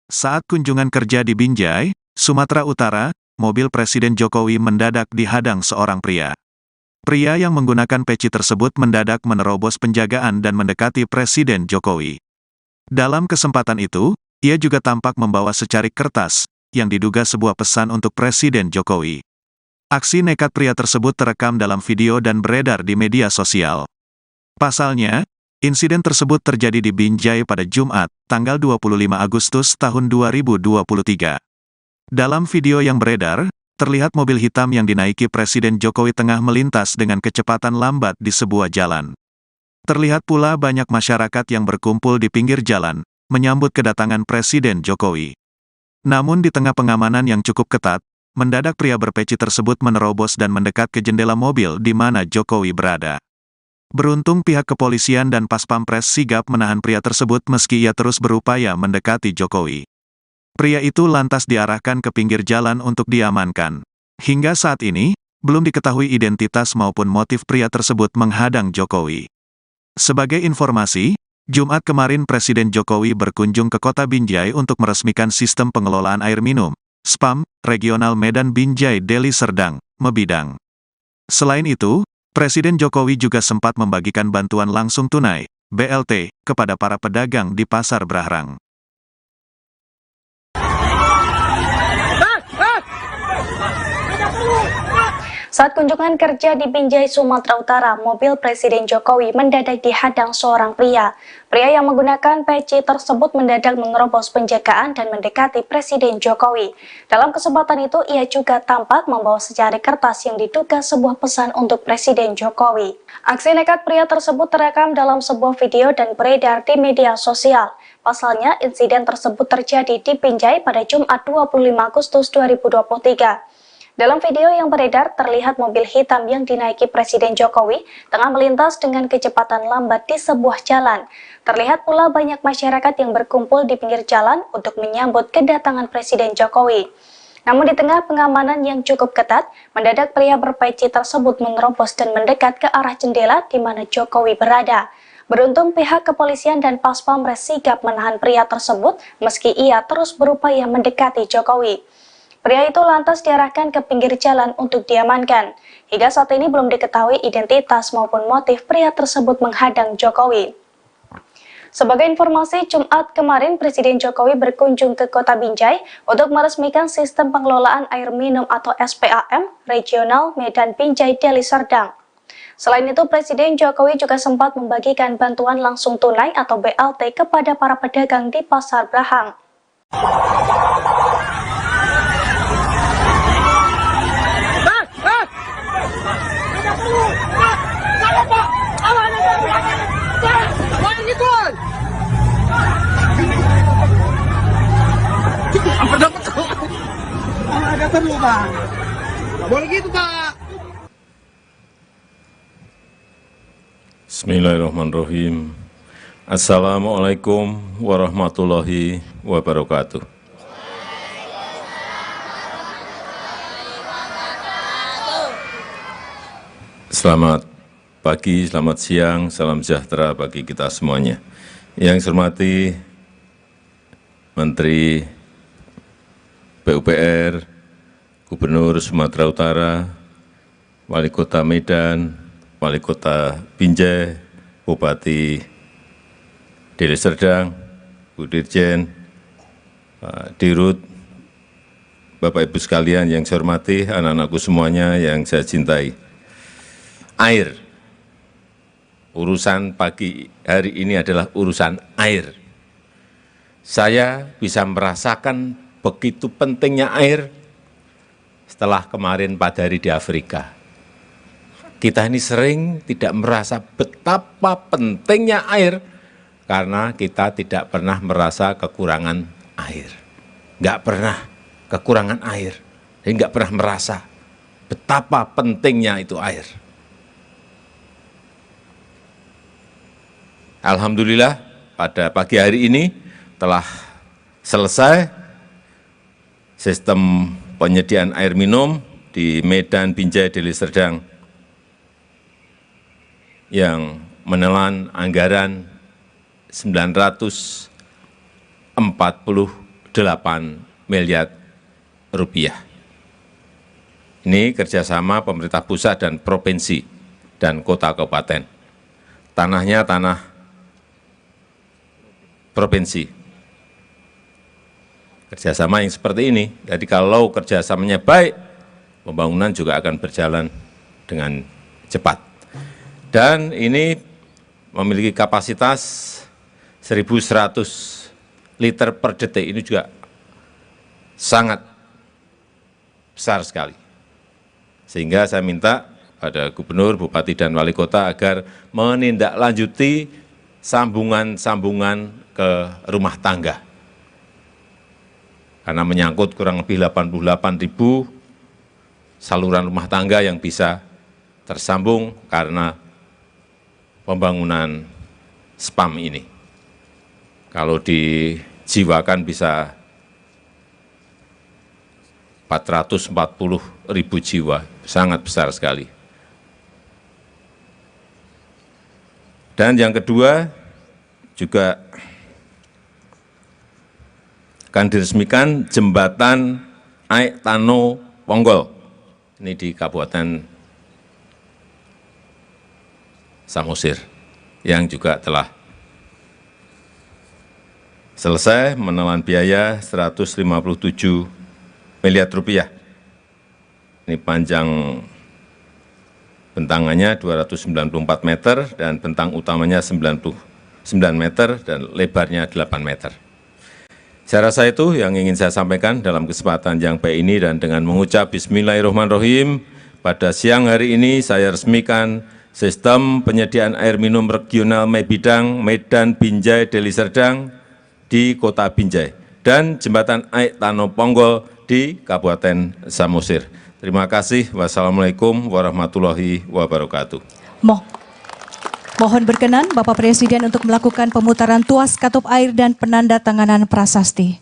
Saat kunjungan kerja di Binjai, Sumatera Utara, mobil Presiden Jokowi mendadak dihadang seorang pria. Pria yang menggunakan peci tersebut mendadak menerobos penjagaan dan mendekati Presiden Jokowi. Dalam kesempatan itu, ia juga tampak membawa secarik kertas, yang diduga sebuah pesan untuk Presiden Jokowi. Aksi nekat pria tersebut terekam dalam video dan beredar di media sosial. Pasalnya, insiden tersebut terjadi di Binjai pada Jumat, tanggal 25 Agustus tahun 2023. Dalam video yang beredar, terlihat mobil hitam yang dinaiki Presiden Jokowi tengah melintas dengan kecepatan lambat di sebuah jalan. Terlihat pula banyak masyarakat yang berkumpul di pinggir jalan, menyambut kedatangan Presiden Jokowi. Namun di tengah pengamanan yang cukup ketat, mendadak pria berpeci tersebut menerobos dan mendekat ke jendela mobil di mana Jokowi berada. Beruntung pihak kepolisian dan Paspampres sigap menahan pria tersebut meski ia terus berupaya mendekati Jokowi. Pria itu lantas diarahkan ke pinggir jalan untuk diamankan. Hingga saat ini, belum diketahui identitas maupun motif pria tersebut menghadang Jokowi. Sebagai informasi, Jumat kemarin Presiden Jokowi berkunjung ke kota Binjai untuk meresmikan sistem pengelolaan air minum, SPAM, Regional Medan Binjai Deli Serdang, Mebidang. Selain itu, Presiden Jokowi juga sempat membagikan bantuan langsung tunai, BLT, kepada para pedagang di Pasar Brahrang. Saat kunjungan kerja di Binjai, Sumatera Utara, mobil Presiden Jokowi mendadak dihadang seorang pria. Pria yang menggunakan peci tersebut mendadak menerobos penjagaan dan mendekati Presiden Jokowi. Dalam kesempatan itu, ia juga tampak membawa secarik kertas yang diduga sebuah pesan untuk Presiden Jokowi. Aksi nekat pria tersebut terekam dalam sebuah video dan beredar di media sosial. Pasalnya, insiden tersebut terjadi di Binjai pada Jumat 25 Agustus 2023. Dalam video yang beredar, terlihat mobil hitam yang dinaiki Presiden Jokowi tengah melintas dengan kecepatan lambat di sebuah jalan. Terlihat pula banyak masyarakat yang berkumpul di pinggir jalan untuk menyambut kedatangan Presiden Jokowi. Namun di tengah pengamanan yang cukup ketat, mendadak pria berpeci tersebut menerobos dan mendekat ke arah jendela di mana Jokowi berada. Beruntung pihak kepolisian dan Paspampres sigap menahan pria tersebut meski ia terus berupaya mendekati Jokowi. Pria itu lantas diarahkan ke pinggir jalan untuk diamankan. Hingga saat ini belum diketahui identitas maupun motif pria tersebut menghadang Jokowi. Sebagai informasi, Jumat kemarin Presiden Jokowi berkunjung ke kota Binjai untuk meresmikan sistem pengelolaan air minum atau SPAM Regional Medan Binjai Deli Serdang. Selain itu, Presiden Jokowi juga sempat membagikan bantuan langsung tunai atau BLT kepada para pedagang di Pasar Brahrang. Ada perlu, Bang. Nggak boleh gitu, Pak. Bismillahirrahmanirrahim. Assalamualaikum warahmatullahi wabarakatuh. Selamat pagi, selamat siang, salam sejahtera bagi kita semuanya. Yang saya hormati Menteri PUPR, Gubernur Sumatera Utara, Wali Kota Medan, Wali Kota Binjai, Bupati Deli Serdang, Bu Dirjen, Pak Dirut, Bapak Ibu sekalian yang saya hormati, anak-anakku semuanya yang saya cintai. Air, urusan pagi hari ini adalah urusan air. Saya bisa merasakan begitu pentingnya air setelah kemarin pada hari di Afrika. Kita ini sering tidak merasa betapa pentingnya air karena kita tidak pernah merasa kekurangan air. Nggak pernah kekurangan air, jadi nggak pernah merasa betapa pentingnya itu air. Alhamdulillah pada pagi hari ini telah selesai sistem penyediaan air minum di Medan Binjai Deli Serdang yang menelan anggaran 948 miliar rupiah. Ini kerjasama pemerintah pusat dan provinsi dan kota kabupaten. Tanahnya tanah provinsi. Kerjasama yang seperti ini, jadi kalau kerjasamanya baik, pembangunan juga akan berjalan dengan cepat. Dan ini memiliki kapasitas 1.100 liter per detik, ini juga sangat besar sekali. Sehingga saya minta pada gubernur, bupati, dan wali kota agar menindaklanjuti sambungan-sambungan ke rumah tangga. Karena menyangkut kurang lebih 88.000 saluran rumah tangga yang bisa tersambung karena pembangunan spam ini. Kalau dijiwakan bisa 440.000 jiwa, sangat besar sekali. Dan yang kedua, juga akan diresmikan jembatan Aek Tano Ponggol, ini di Kabupaten Samosir, yang juga telah selesai menelan biaya 157 miliar rupiah. Ini panjang bentangannya 294 meter dan bentang utamanya 99 meter dan lebarnya 8 meter. Saya rasa itu yang ingin saya sampaikan dalam kesempatan yang baik ini, dan dengan mengucap Bismillahirrahmanirrahim, pada siang hari ini saya resmikan sistem penyediaan air minum regional Mebidang, Medan, Binjai, Deli Serdang di Kota Binjai, dan jembatan Aek Tano Ponggol di Kabupaten Samosir. Terima kasih. Wassalamualaikum warahmatullahi wabarakatuh. Mohon berkenan Bapak Presiden untuk melakukan pemutaran tuas katup air dan penanda tanganan prasasti.